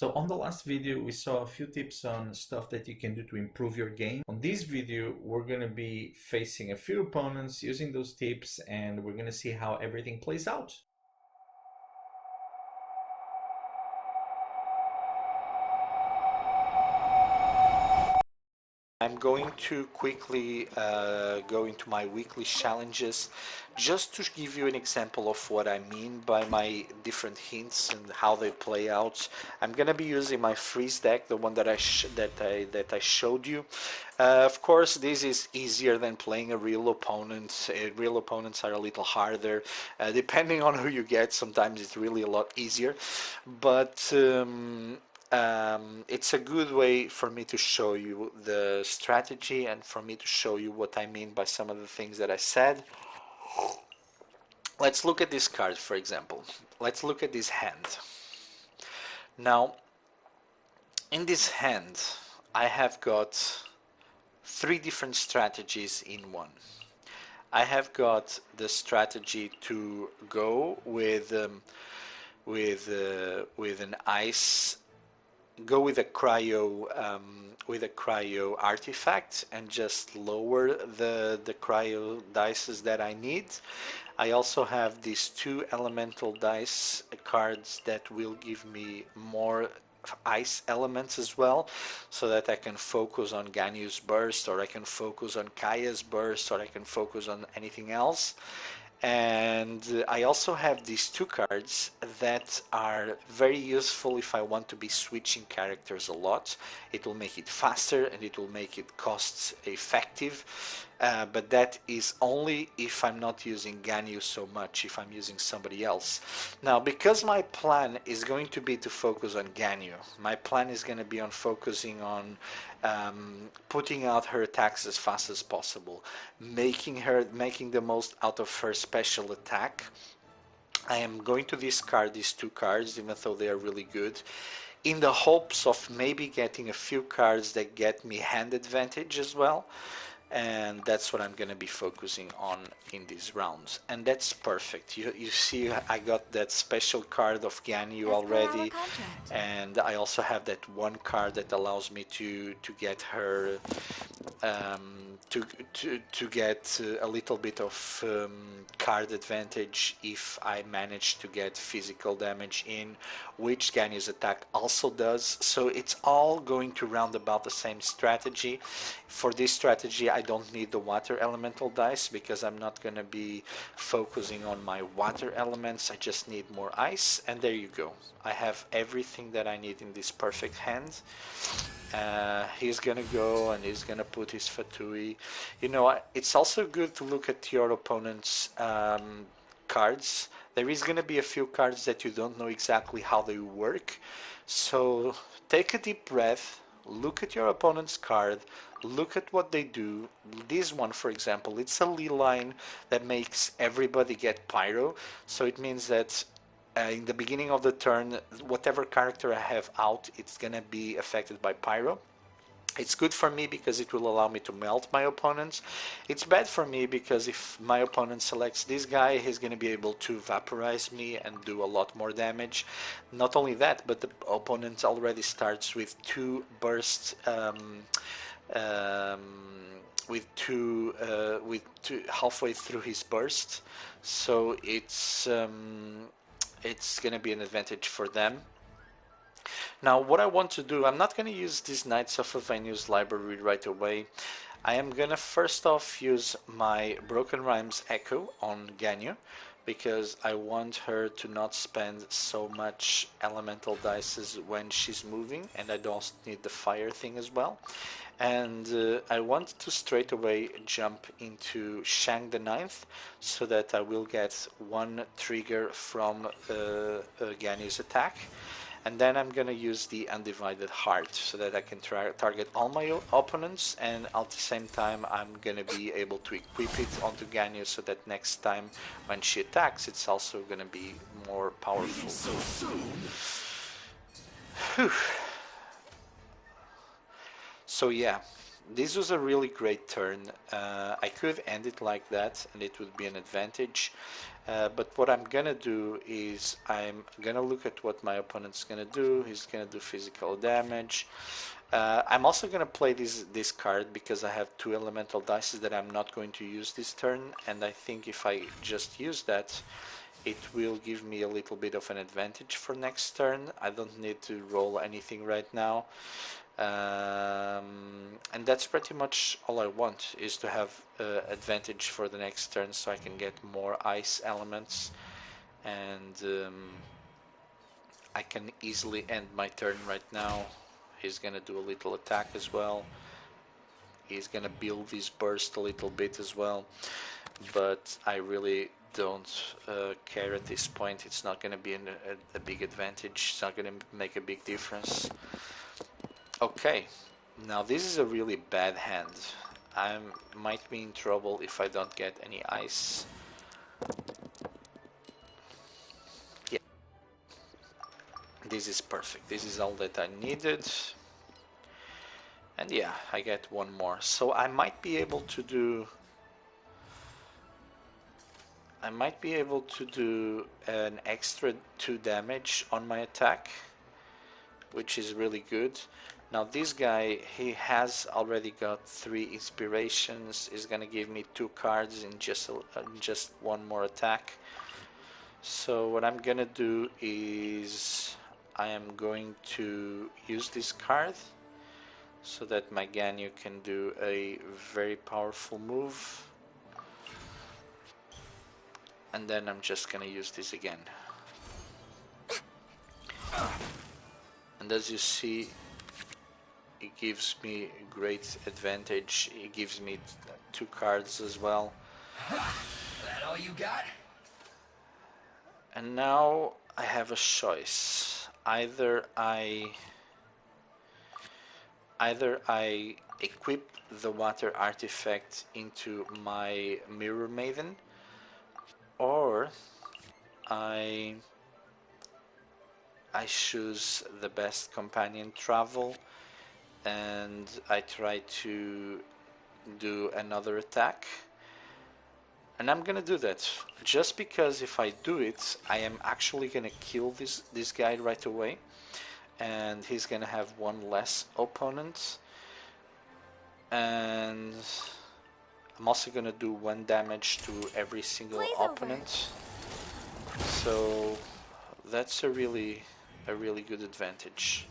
So on the last video, we saw a few tips on stuff that you can do to improve your game. On this video, we're going to be facing a few opponents using those tips, and we're going to see how everything plays out. I'm going to quickly go into my weekly challenges just to give you an example of what I mean by my different hints and how they play out. I'm gonna be using my freeze deck, the one that I showed you. Of course, this is easier than playing a real opponent. Real opponents are a little harder. Depending on who you get, sometimes it's really a lot easier. But it's a good way for me to show you the strategy and for me to show you what I mean by some of the things that I said. Let's look at this card, for example. Let's look at this hand. Now, in this hand, I have got three different strategies in one. I have got the strategy to go with an ice, go with a cryo artifact and just lower the cryo dices that I need. I also have these two elemental dice cards that will give me more ice elements as well, so that I can focus on Ganyu's burst, or I can focus on Kaya's burst, or I can focus on anything else. And I also have these two cards that are very useful if I want to be switching characters a lot. It will make it faster and it will make it cost effective, but that is only if I'm not using Ganyu so much, if I'm using somebody else. Now, because my plan is going to be to focus on Ganyu, my plan is going to be on focusing on putting out her attacks as fast as possible, making the most out of her special attack. I am going to discard these two cards, even though they are really good, in the hopes of maybe getting a few cards that get me hand advantage as well. And that's what I'm going to be focusing on in these rounds. And that's perfect. You see, I got that special card of Ganyu already, and I also have that one card that allows me to get her to get a little bit of card advantage if I manage to get physical damage in, which Ganyu's attack also does. So it's all going to round about the same strategy. For this strategy, I don't need the water elemental dice because I'm not going to be focusing on my water elements. I just need more ice, and there you go. I have everything that I need in this perfect hand. He's gonna go and he's gonna put his Fatui. You know, it's also good to look at your opponent's cards. There is gonna be a few cards that you don't know exactly how they work. So take a deep breath, look at your opponent's card, look at what they do. This one, for example, it's a Lee line that makes everybody get Pyro. So it means that in the beginning of the turn, whatever character I have out, it's gonna be affected by Pyro. It's good for me because it will allow me to melt my opponents. It's bad for me because if my opponent selects this guy, he's going to be able to vaporize me and do a lot more damage. Not only that, but the opponent already starts with two bursts, with two halfway through his burst, so it's going to be an advantage for them. Now, what I want to do, I'm not going to use these Knights of Avenue's library right away. I am going to first off use my Broken Rhymes Echo on Ganyu, because I want her to not spend so much elemental dices when she's moving, and I don't need the fire thing as well. And I want to straight away jump into Shang the Ninth, so that I will get one trigger from Ganyu's attack. And then I'm going to use the Undivided Heart so that I can target all my opponents, and at the same time I'm going to be able to equip it onto Ganyu so that next time when she attacks it's also going to be more powerful. Whew. So yeah, this was a really great turn. I could end it like that and it would be an advantage. But what I'm gonna do is I'm gonna look at what my opponent's gonna do. He's gonna do physical damage. I'm also gonna play this card because I have two elemental dice that I'm not going to use this turn, and I think if I just use that, it will give me a little bit of an advantage for next turn. I don't need to roll anything right now. And that's pretty much all I want, is to have advantage for the next turn so I can get more ice elements, and I can easily end my turn right now. He's gonna do a little attack as well. He's gonna build his burst a little bit as well, but I really don't care at this point. It's not gonna be a big advantage. It's not gonna make a big difference. Okay, now this is a really bad hand. I might be in trouble if I don't get any ice. Yeah, this is perfect. This is all that I needed. And yeah, I get one more. So I might be able to do an extra 2 damage on my attack, which is really good. Now this guy, he has already got 3 inspirations. He's gonna give me 2 cards in just one more attack. So what I'm gonna do is I am going to use this card so that my Ganyu can do a very powerful move. And then I'm just gonna use this again. And as you see, it gives me great advantage. It gives me 2 cards as well. That all you got? And now I have a choice. Either I equip the water artifact into my Mirror Maiden, or I choose the best companion travel and I try to do another attack. And I'm gonna do that just because if I do it, I am actually gonna kill this guy right away, and he's gonna have one less opponent, and I'm also gonna do 1 damage to every single opponent. So that's a really good advantage.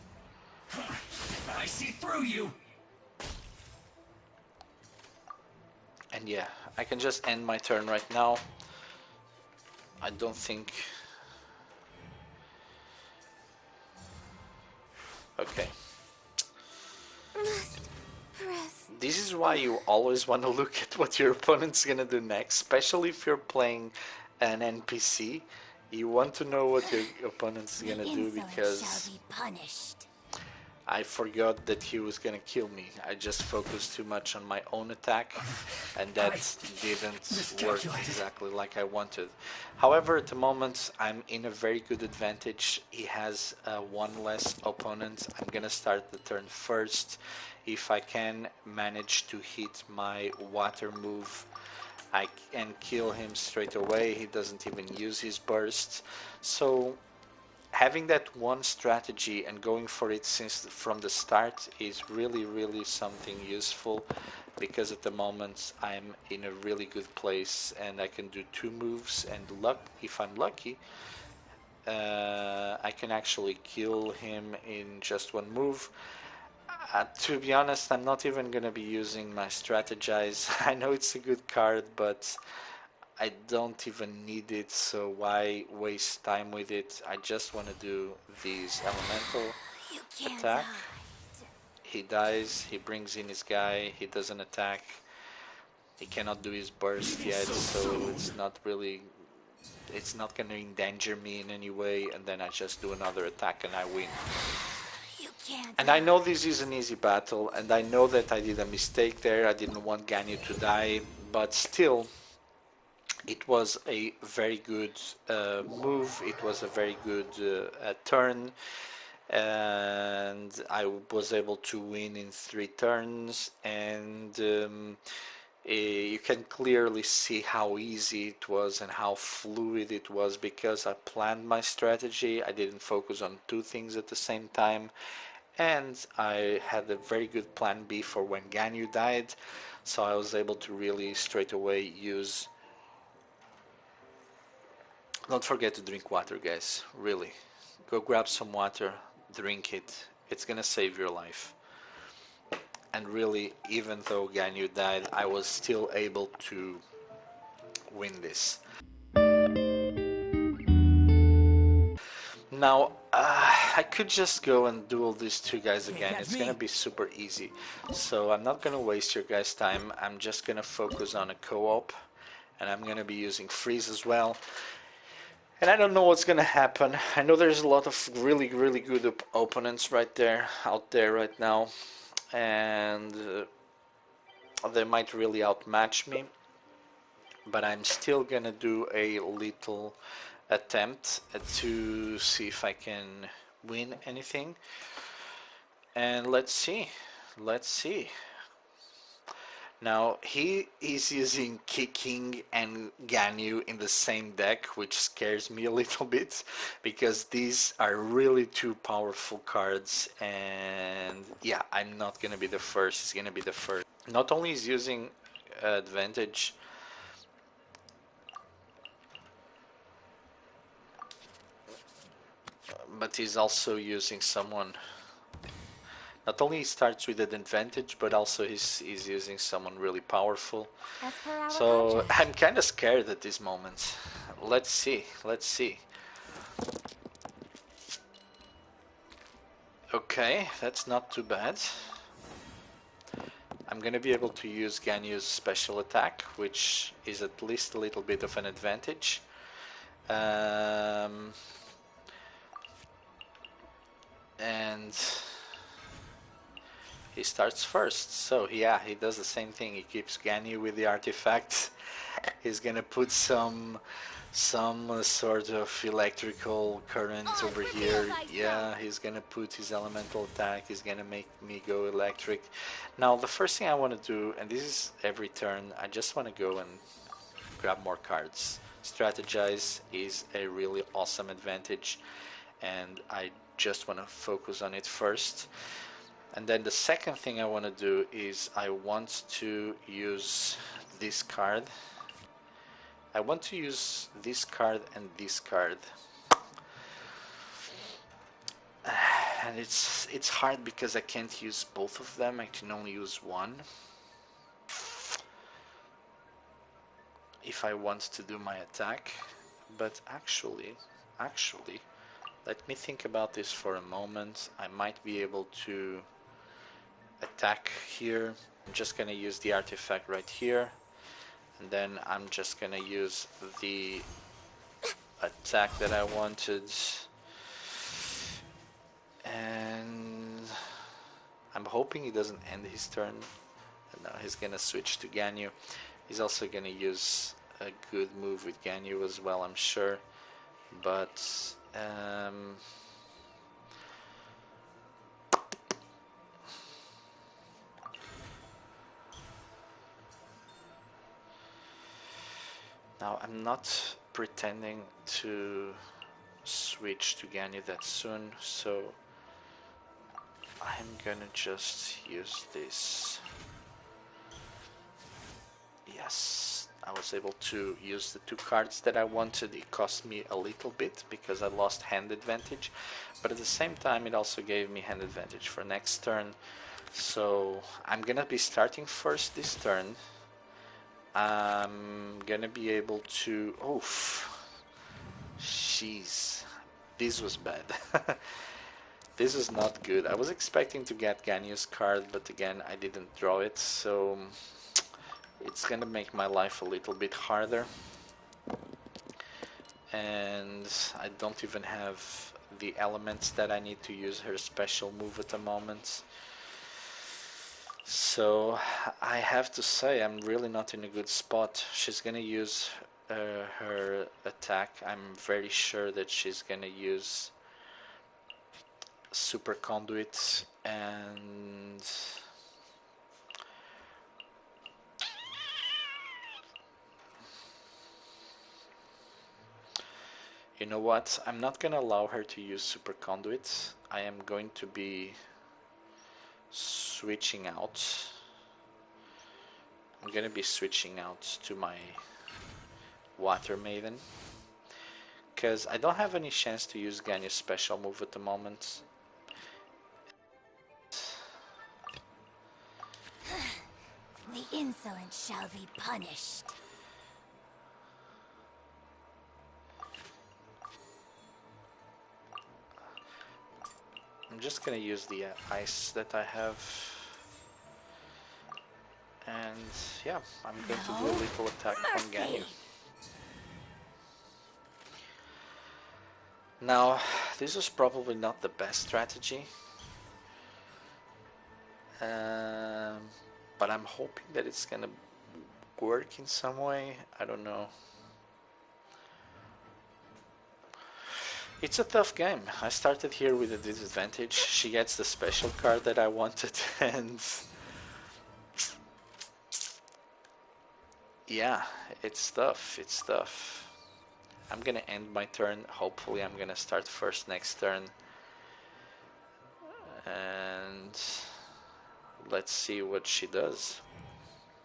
I see through you. And yeah, I can just end my turn right now. I don't think... Okay. This is why you always want to look at what your opponent's gonna do next, especially if you're playing an NPC. You want to know what your opponent's gonna do, because I forgot that he was gonna kill me. I just focused too much on my own attack, and that didn't work exactly like I wanted. However, at the moment, I'm in a very good advantage. He has 1 less opponent. I'm gonna start the turn first. If I can manage to hit my water move, I can kill him straight away. He doesn't even use his burst. So having that one strategy and going for it from the start is really something useful, because at the moment I'm in a really good place and I can do 2 moves, and if I'm lucky, I can actually kill him in just 1 move. To be honest, I'm not even gonna be using my strategize. I know it's a good card, but I don't even need it, so why waste time with it? I just want to do this elemental attack. He dies, he brings in his guy, he doesn't attack. He cannot do his burst yet, so it's not going to endanger me in any way, and then I just do another attack and I win. And I know this is an easy battle, and I know that I did a mistake there. I didn't want Ganyu to die, but still, it was a very good move. It was a very good turn, and I was able to win in 3 turns. And You can clearly see how easy it was and how fluid it was because I planned my strategy. I didn't focus on two things at the same time, and I had a very good plan B for when Ganyu died, so I was able to really straight away use. Don't forget to drink water, guys, really. Go grab some water, drink it. It's gonna save your life. And really, even though Ganyu died, I was still able to win this. Now, I could just go and duel these two guys again. It's gonna be super easy. So I'm not gonna waste your guys' time. I'm just gonna focus on a co-op, and I'm gonna be using freeze as well. And I don't know what's gonna happen. I know there's a lot of really, really good opponents right there, out there right now, and they might really outmatch me. But I'm still gonna do a little attempt to see if I can win anything. And let's see. Let's see. Now he is using Kicking and Ganyu in the same deck, which scares me a little bit because these are really two powerful cards, and yeah, I'm not gonna be the first, he's gonna be the first. Not only is using advantage, but he's also using someone. Not only he starts with an advantage, but also he's using someone really powerful. So I'm kind of scared at this moment. Let's see, let's see. Okay, that's not too bad. I'm gonna be able to use Ganyu's special attack, which is at least a little bit of an advantage. And he starts first, so yeah, he does the same thing. He keeps Ganyu with the artifacts. He's gonna put some sort of electrical current over here. Yeah, he's gonna put his elemental attack. He's gonna make me go electric. Now the first thing I want to do, and this is every turn, I just want to go and grab more cards. Strategize is a really awesome advantage, and I just want to focus on it first. And then the second thing I want to do is I want to use this card. I want to use this card and this card. And it's hard because I can't use both of them. I can only use one. If I want to do my attack. But actually, let me think about this for a moment. I might be able to attack here. I'm just gonna use the artifact right here, and then I'm just gonna use the attack that I wanted, and I'm hoping he doesn't end his turn. Now he's gonna switch to Ganyu. He's also gonna use a good move with Ganyu as well, I'm sure, but now I'm not pretending to switch to Ganyu that soon, so I'm gonna just use this. Yes, I was able to use the two cards that I wanted. It cost me a little bit because I lost hand advantage, but at the same time it also gave me hand advantage for next turn. So I'm gonna be starting first this turn. I'm gonna be able to... Oof. Jeez. This was bad. This is not good. I was expecting to get Ganyu's card, but again, I didn't draw it, so it's gonna make my life a little bit harder. And I don't even have the elements that I need to use her special move at the moment. So I have to say I'm really not in a good spot. She's gonna use her attack. I'm very sure that she's gonna use Super Conduit, and You know what? I'm not gonna allow her to use super conduit. I am going to be switching out. I'm gonna be switching out to my Water Maiden, because I don't have any chance to use Ganya's special move at the moment. The insolent shall be punished. I'm just gonna use the ice that I have. And yeah, I'm going to do a little attack on Ganyu. Now, this is probably not the best strategy. But I'm hoping that it's gonna work in some way. I don't know. It's a tough game. I started here with a disadvantage. She gets the special card that I wanted, and yeah, it's tough. It's tough. I'm gonna end my turn. Hopefully I'm gonna start first next turn. And let's see what she does.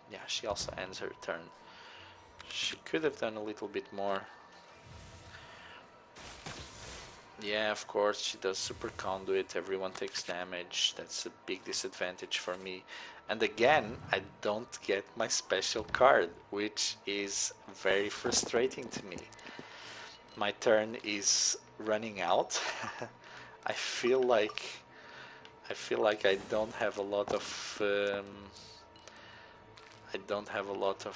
Yeah, she also ends her turn. She could have done a little bit more. Yeah, of course, she does super conduit, everyone takes damage. That's a big disadvantage for me. And again, I don't get my special card, which is very frustrating to me. My turn is running out. I feel like I don't have a lot of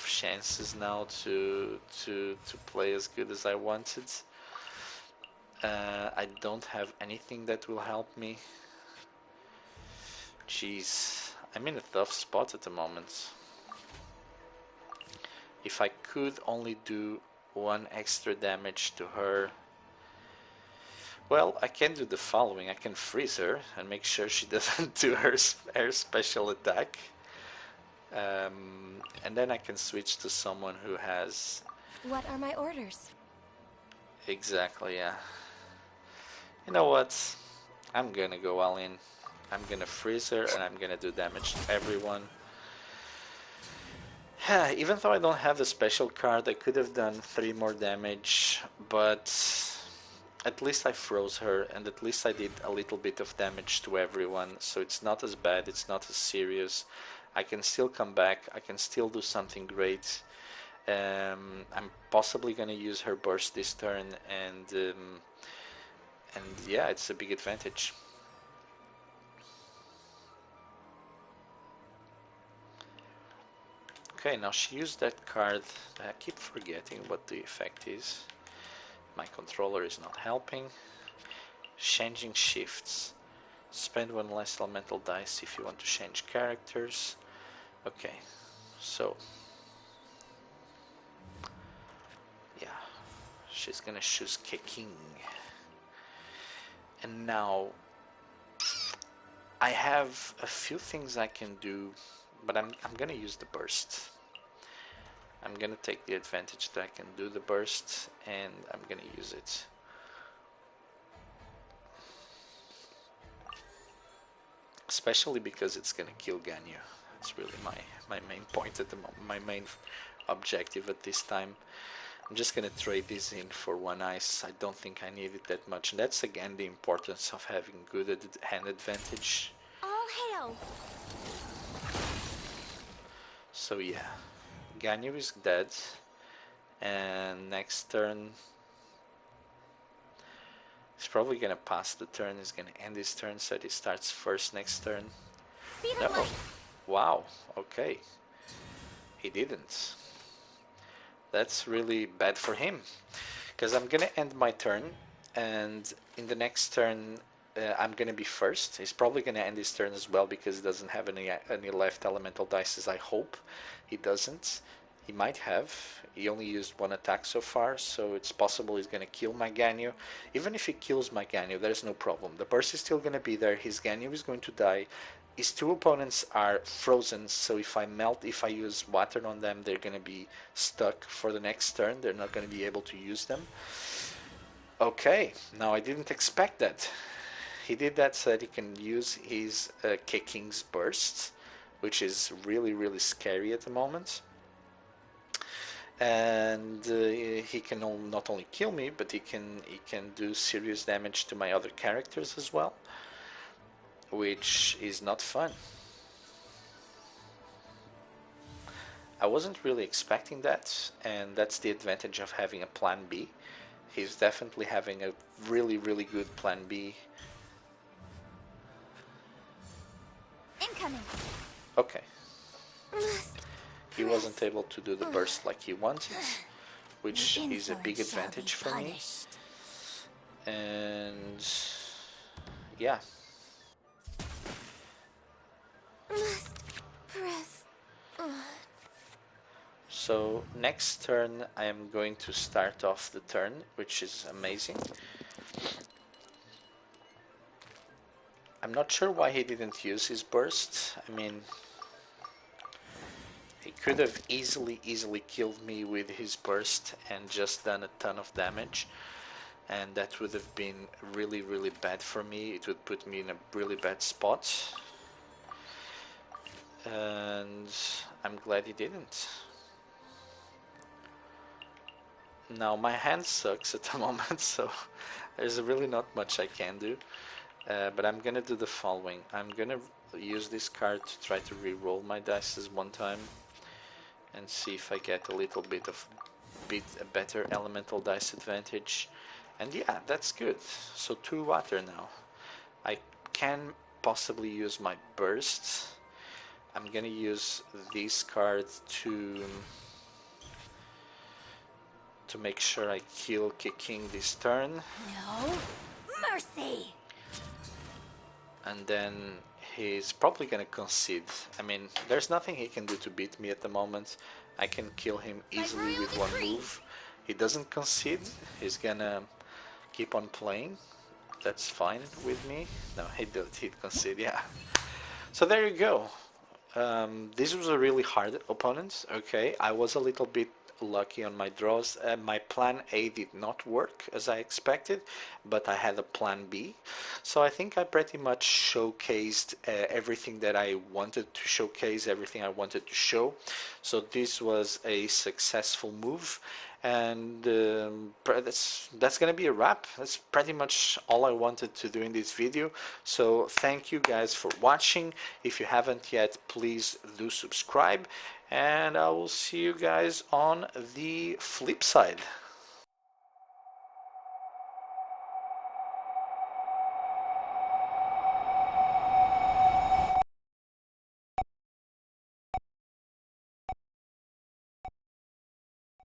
chances now to play as good as I wanted. I don't have anything that will help me. Jeez, I'm in a tough spot at the moment. If I could only do one extra damage to her, well, I can do the following. I can freeze her and make sure she doesn't do her special attack. And then I can switch to someone who has... What are my orders? Exactly, yeah. You know what? I'm gonna go all in. I'm gonna freeze her and I'm gonna do damage to everyone. Even though I don't have the special card, I could have done 3 more damage, but at least I froze her and at least I did a little bit of damage to everyone, so it's not as bad, it's not as serious. I can still come back, I can still do something great. I'm possibly gonna use her burst this turn, and yeah, it's a big advantage. Okay, now she used that card. I keep forgetting what the effect is. My controller is not helping. Changing shifts. Spend 1 less elemental dice if you want to change characters. Okay, so yeah, she's gonna choose kicking. And now I have a few things I can do, but I'm gonna use the burst. I'm gonna take the advantage that I can do the burst, and I'm gonna use it. Especially because it's gonna kill Ganyu. It's really my main point at the moment, my main objective at this time. I'm just gonna trade this in for 1 ice. I don't think I need it that much, and that's again the importance of having good hand advantage. All hail! So yeah, Ganyu is dead, and next turn he's probably gonna pass the turn. He's gonna end his turn, so he starts first next turn. Speed No. of light! Wow, okay. He didn't. That's really bad for him, because I'm gonna end my turn, and in the next turn I'm gonna be first. He's probably gonna end his turn as well because he doesn't have any left elemental dice. I hope he doesn't. He might have. He only used 1 attack so far, so it's possible he's gonna kill my Ganyu. Even if he kills my Ganyu, there's no problem. The burst is still gonna be there. His Ganyu is going to die. His 2 opponents are frozen, so if I use water on them, they're gonna be stuck for the next turn. They're not gonna be able to use them. Okay, now I didn't expect that. He did that so that he can use his King's burst, which is really, really scary at the moment. And he can not only kill me, but he can do serious damage to my other characters as well, which is not fun. I wasn't really expecting that, and that's the advantage of having a plan B. He's definitely having a really, really good plan B. Incoming. Okay, Must he wasn't press. able to do the burst like he wanted, which The is a insolent big shall be advantage for me. punished. And yeah, Must press. so next turn I am going to start off the turn, which is amazing. I'm not sure why he didn't use his burst. I mean, he could have easily killed me with his burst and just done a ton of damage, and that would have been really, really bad for me. It would put me in a really bad spot, and I'm glad he didn't. Now my hand sucks at the moment, so there's really not much I can do. But I'm gonna do the following. I'm gonna use this card to try to re-roll my dice one time and see if I get a little bit of a better elemental dice advantage. And yeah, that's good. So 2 water now. I can possibly use my burst. I'm gonna use this card to make sure I kill King this turn. No mercy. And then he's probably gonna concede. I mean, there's nothing he can do to beat me at the moment. I can kill him easily with one move. He doesn't concede. He's gonna keep on playing. That's fine with me. No, he'd concede, yeah. So there you go. This was a really hard opponent. Okay, I was a little bit lucky on my draws. My plan A did not work as I expected, but I had a plan B. So I think I pretty much showcased everything that I wanted to showcase, everything I wanted to show. So this was a successful move, and that's gonna be a wrap. That's pretty much all I wanted to do in this video. So thank you guys for watching. If you haven't yet, please do subscribe, and I will see you guys on the flip side.